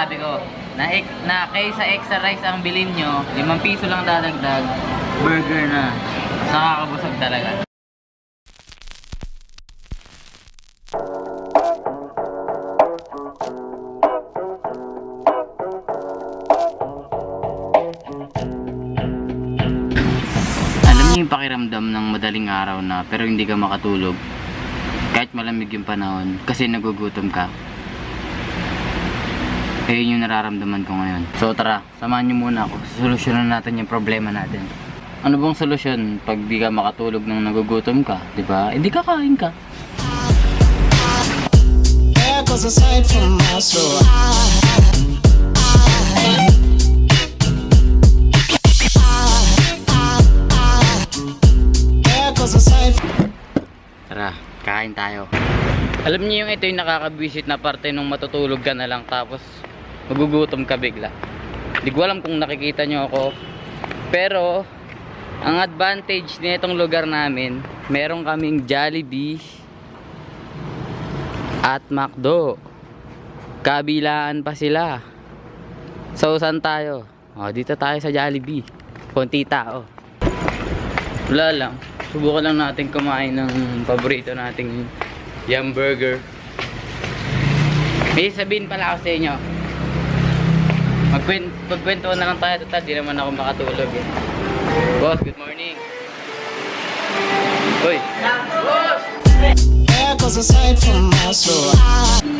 sinasabi ko. Na kaysa extra rice ang bilhin nyo, 5 piso lang dadagdag, burger na. Nakakabusog talaga. Alam niyo yung pakiramdam ng madaling araw na pero hindi ka makatulog kahit malamig yung panahon kasi nagugutom ka. Kaya yun yung nararamdaman ko ngayon. So tara, samahan niyo muna ako. Solusyonan natin yung problema natin. Ano bang solusyon pag di ka makatulog nang nagugutom ka? Diba? Hindi kakain ka. There goes a sight from my soul. There goes a sight. Tara, kain tayo. Alam niyo yung ito yung nakakabwisit na parte nung matutulog ka na lang tapos magugutom ka bigla. Hindi ko alam kung nakikita nyo ako. Pero ang advantage nitong lugar namin, meron kaming Jollibee at McDo. Kabilaan pa sila. So saan tayo? Dito tayo sa Jollibee. Konti tao. Wala lang. Subukan lang natin kumain ng paborito nating Yum Burger. May sabihin pala ako sa inyo. Magkwento na lang tayo. Total, di naman ako makatulog eh. Boss, good morning. Uy. Boss! There goes a sight from my soul.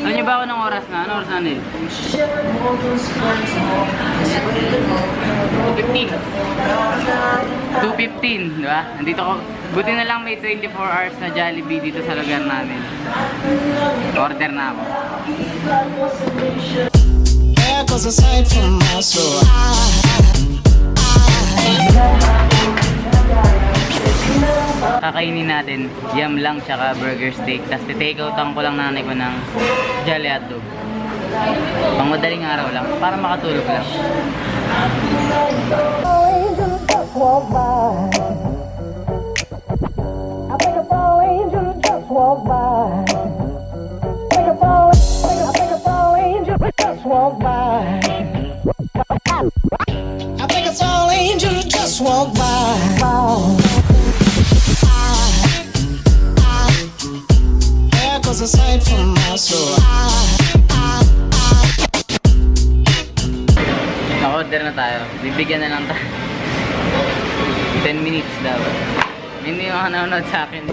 Alam niyo ba ako ng oras na? Ano oras na nil? 2:15, di ba? Nandito ko. Buti na lang may 24 hours na Jollibee dito sa lugar namin. Order na ako. There goes a sight from my soul. Kakainin natin yum lang tsaka burger steak. Tapos take-outan ko lang nanay ko ng Jolly Hotdog. Pang madaling araw lang para makatulog lang. I think it's all angels just walk by. There goes a sight from my soul. Naka-order na tayo. Bibigyan na lang tayo. 10 minutes daw. Hindi yung nanonood sa akin.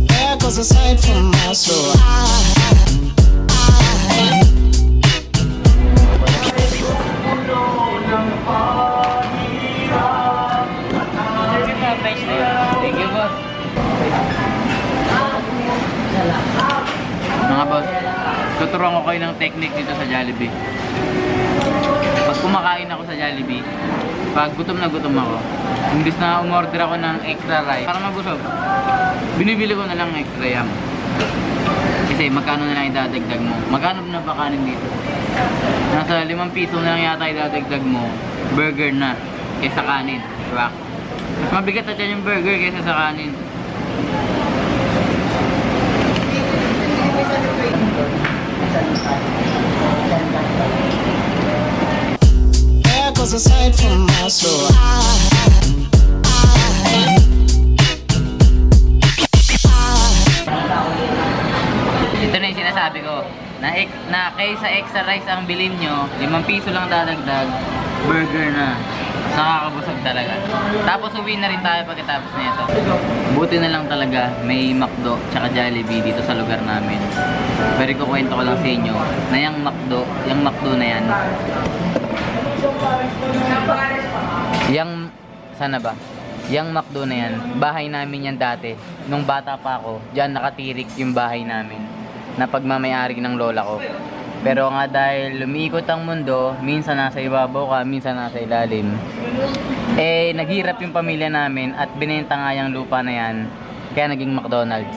There goes a sight from my soul. Thank you, boss. Mga boss, tuturuan ko kayo ng technique dito sa Jollibee. Pag kumakain ako sa Jollibee, pag gutom na gutom ako, imbis na umorder ako ng extra rice para mabusog, binibili ko na lang extra yum. Kasi magkano na lang idadagdag mo? Magkano na ba kanin dito? Nasa 5 piso na lang yata idadagdag mo, burger na kaysa kanin, diba? Mas mabigat sa tiyan yung burger kaysa sa kanin. There goes a sight from my soul. Ito na yung sinasabi ko. Na kaysa extra rice ang bilhin nyo, 5 piso lang dadagdag, burger na. Nakakabusog talaga. Tapos uwi na rin tayo pagkatapos nito. Buti na lang talaga may McDo tsaka Jollibee dito sa lugar namin. Pero kukwento ko lang sa inyo na yung McDo na yan. Sana ba? Yung McDo na yan, bahay namin yan dati. Nung bata pa ako, dyan nakatirik yung bahay namin na pagmamayari ng lola ko. Pero nga dahil lumiikot ang mundo, minsan nasa ibabaw ka, minsan nasa ilalim. Naghirap yung pamilya namin at binenta nga yung lupa na yan, kaya naging McDonald's.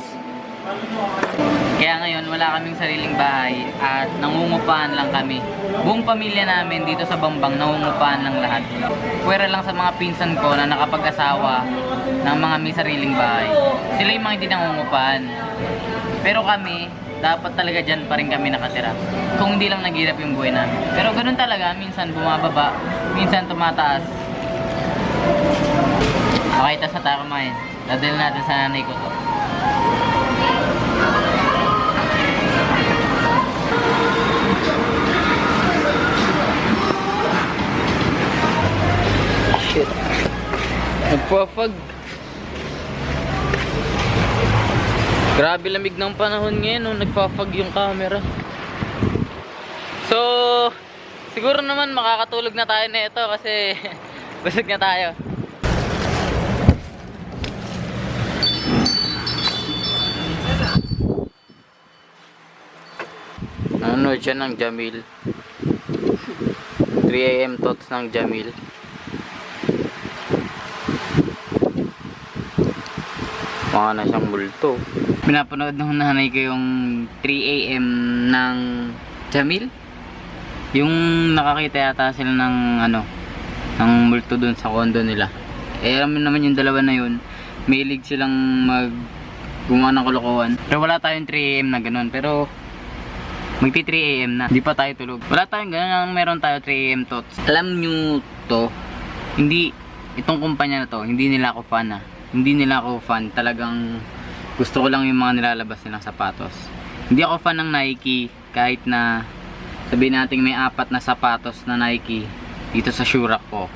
Kaya ngayon wala kaming sariling bahay at nangungupahan lang kami. Buong pamilya namin dito sa Bambang nangungupahan lang lahat. Pwera lang sa mga pinsan ko na nakapag-asawa ng mga may sariling bahay. Sila yung mga hindi nangungupahan. Pero kami, dapat talaga dyan pa rin kami nakatira. Kung hindi lang naghirap yung buhay namin. Pero ganun talaga, minsan bumababa, minsan tumataas. Okay, tas na tayo kumain. Dadalhin natin sa nanay ko to. Shit. Nagpapag. Grabe lamig ng panahon ngayon, no? Nagpapag yung camera. So, siguro naman makakatulog na tayo na ito kasi busog na tayo. Nanonood siya ng Jamil. 3 AM thoughts ng Jamil. Mga na siyang multo. Pinapanood ng nanay ko yung 3 AM ng Jamil. Yung nakakita yata sila ng ng multo dun sa condo nila. Eh alam mo naman yung dalawa na yun, mahilig silang gumawa ng kalokohan. Pero wala tayong 3 AM na ganun. Pero magti 3 AM na, hindi pa tayo tulog. Wala tayong ganun, meron tayo 3 AM thoughts. Alam nyo to, hindi, itong kumpanya na to, hindi nila ako fan Hindi nila ako fan. Talagang gusto ko lang yung mga nilalabas nilang sapatos. Hindi ako fan ng Nike kahit na sabihin natin may 4 na sapatos na Nike dito sa shoe rack ko.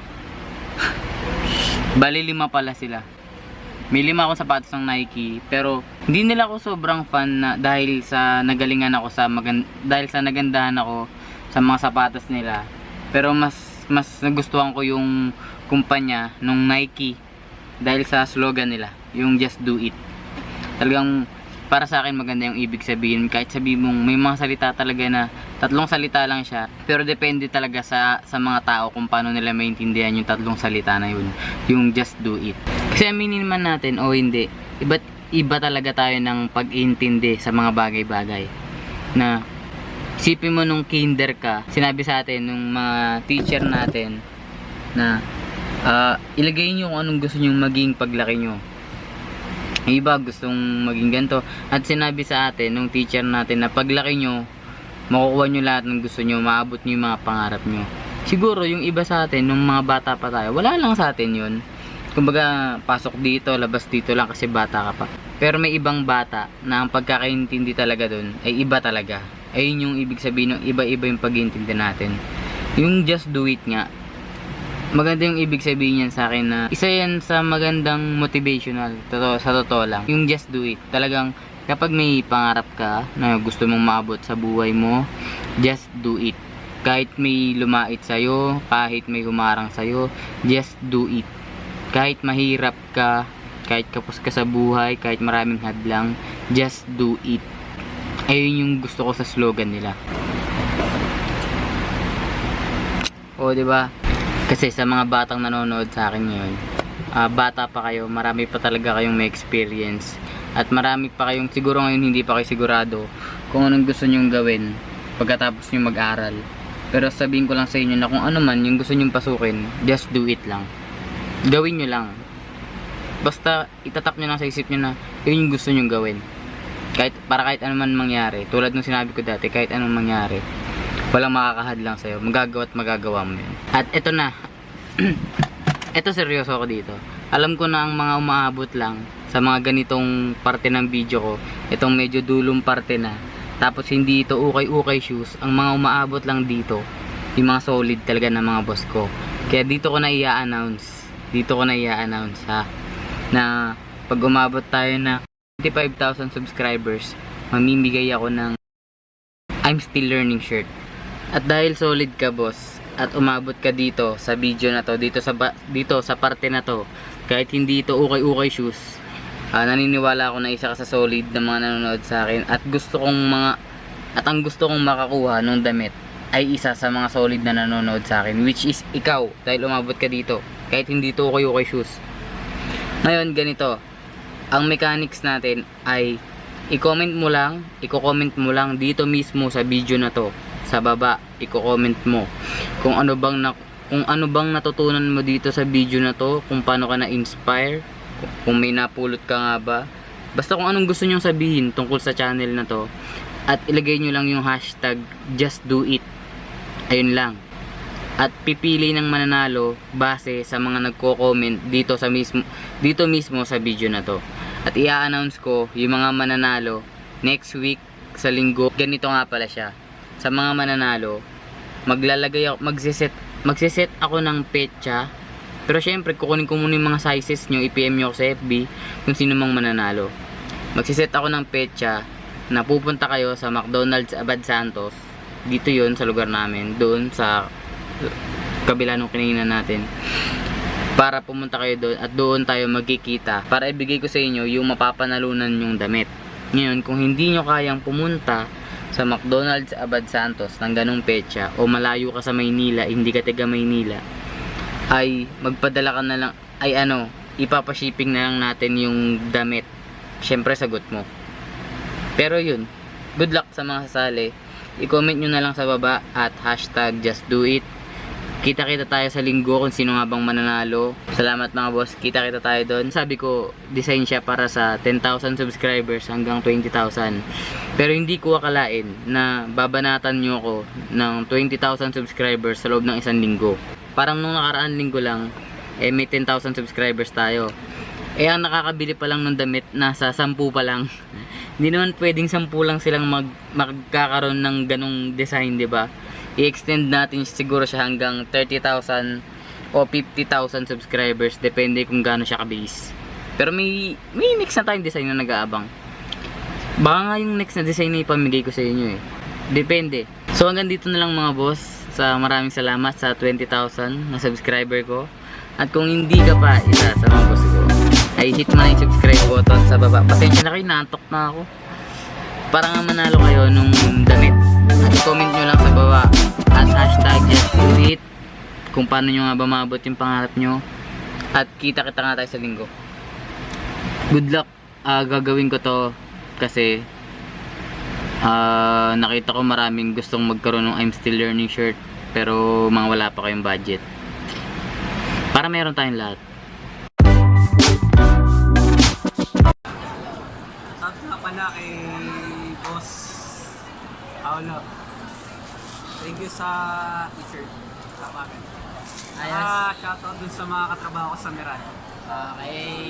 Bali 5 pala sila. May 5 akong sapatos ng Nike, pero hindi nila ako sobrang fan na dahil sa nagalingan ako dahil sa nagandahan ako sa mga sapatos nila. Pero mas nagustuhan ko yung kumpanya nung Nike dahil sa slogan nila, yung Just Do It. Talagang para sa akin maganda yung ibig sabihin. Kahit sabihin mong may mga salita talaga na 3 salita lang siya, pero depende talaga sa mga tao kung paano nila maintindihan yung 3 salita na yun, yung Just Do It. Kasi aminin naman natin o hindi, iba talaga tayo ng pag-iintindi sa mga bagay-bagay. Na isipin mo nung kinder ka, sinabi sa atin nung mga teacher natin na ilagay nyo kung anong gusto nyo maging paglaki nyo. Yung iba gustong maging ganito. At sinabi sa atin nung teacher natin na paglaki nyo, makukuha nyo lahat ng gusto nyo, maabot nyo yung mga pangarap nyo. Siguro yung iba sa atin, nung mga bata pa tayo, wala lang sa atin yun. Kumbaga, pasok dito, labas dito lang kasi bata ka pa. Pero may ibang bata na ang pagkakaintindi talaga dun ay iba talaga. Ayun yung ibig sabihin ng iba-iba yung pag-iintindi natin. Yung Just Do It nga, maganda yung ibig sabihin yan sa akin na isa yan sa magandang motivational sa totoo lang. Yung Just Do It, talagang kapag may pangarap ka na gusto mong maabot sa buhay mo, just do it. Kahit may lumait sa'yo, kahit may humarang sa'yo, just do it. Kahit mahirap ka, kahit kapos ka sa buhay, kahit maraming hadlang, just do it. Ayun yung gusto ko sa slogan nila. O diba? Kasi sa mga batang nanonood sa akin ngayon, bata pa kayo, marami pa talaga kayong may experience. At marami pa kayong, siguro ngayon hindi pa kayo sigurado kung anong gusto nyong gawin pagkatapos nyo mag-aral. Pero sabihin ko lang sa inyo na kung ano man yung gusto nyong pasukin, just do it lang. Gawin nyo lang. Basta itatak nyo lang sa isip nyo na yun yung gusto nyong gawin. Para kahit ano man mangyari, tulad ng sinabi ko dati, kahit anong mangyari, walang makakahadlang sa'yo. Magagawa at magagawa mo yun. At eto na. Eto seryoso ako dito. Alam ko na ang mga umaabot lang sa mga ganitong parte ng video ko. Itong medyo dulong parte na. Tapos hindi ito ukay-ukay shoes. Ang mga umaabot lang dito, yung mga solid talaga ng mga boss ko. Kaya dito ko na i-announce. Ha. Na pag umabot tayo na 25,000 subscribers, mamimigay ako ng I'm Still Learning shirt. At dahil solid ka boss at umabot ka dito sa video na to, dito sa parte na to, kahit hindi ito ukay-ukay shoes, naniniwala ako na isa ka sa solid na mga nanonood sa akin at ang gusto kong makakuha nung damit ay isa sa mga solid na nanonood sa akin, which is ikaw, dahil umabot ka dito kahit hindi ito ukay-ukay shoes. Ngayon ganito, ang mechanics natin ay i-comment mo lang dito mismo sa video na to. Sa baba, i-comment mo kung ano bang natutunan mo dito sa video na to, kung paano ka na-inspire, kung may napulot ka nga ba. Basta kung anong gusto nyong sabihin tungkol sa channel na to, At ilagay nyo lang yung hashtag just do it. Ayun lang. At pipili ng mananalo base sa mga nagko-comment dito mismo sa video na to. At i-announce ko yung mga mananalo next week sa linggo. Ganito nga pala siya. Sa mga mananalo, magsiset ako ng petsa. Pero syempre, kukunin ko muna yung mga sizes nyo, i-PM nyo ako sa FB kung sino mang mananalo. Magsiset ako ng petsa na pupunta kayo sa McDonald's Abad Santos. Dito yun sa lugar namin, doon sa kabila nung kinainan natin. Para pumunta kayo doon at doon tayo magkikita para ibigay ko sa inyo yung mapapanalunan yung damit. Ngayon, kung hindi nyo kayang pumunta sa McDonald's Abad Santos ng ganung petsa o malayo ka sa Maynila, hindi ka taga Maynila, ay magpadala ka na lang, ipapashipping na lang natin yung damit. Syempre sagot mo. Pero yun, good luck sa mga sasali. I-comment nyo na lang sa baba at hashtag just do it. Kita-kita tayo sa linggo kung sino nga bang mananalo. Salamat mga boss, kita-kita tayo doon. Sabi ko, design siya para sa 10,000 subscribers hanggang 20,000. Pero hindi ko akalain na babanatan nyo ako ng 20,000 subscribers sa loob ng isang linggo. Parang nung nakaraan linggo lang, may 10,000 subscribers tayo. Ang nakakabili pa lang ng damit, nasa 10 pa lang. Hindi naman pwedeng 10 lang silang magkakaroon ng ganong design, 'di ba? I-extend natin siguro siya hanggang 30,000 o 50,000 subscribers, depende kung gaano siya ka-base. Pero may next na tayong design na nag-aabang. Baka nga yung next na design na ipamigay ko sa inyo eh. Depende. So hanggang dito na lang mga boss. Maraming salamat sa 20,000 na subscriber ko. At kung hindi ka pa isa sa mga boss ko, ay hit mo na yung subscribe button sa baba. Pasensya na kayo, naantok na ako. Para nga manalo kayo nung damit. At i-comment nyo lang sa baba at hashtag just do it kung paano nyo nga ba maabot yung pangarap nyo. At kita-kita nga tayo sa linggo. Good luck. Gagawin ko to kasi nakita ko maraming gustong magkaroon ng I'm still learning shirt, pero mga wala pa kayong budget. Para meron tayong lahat. Shout nga pala kay Boss Paolo. Thank you sa t-shirt sa akin. Shoutout dun sa mga katrabaho ko sa Meran. Okay.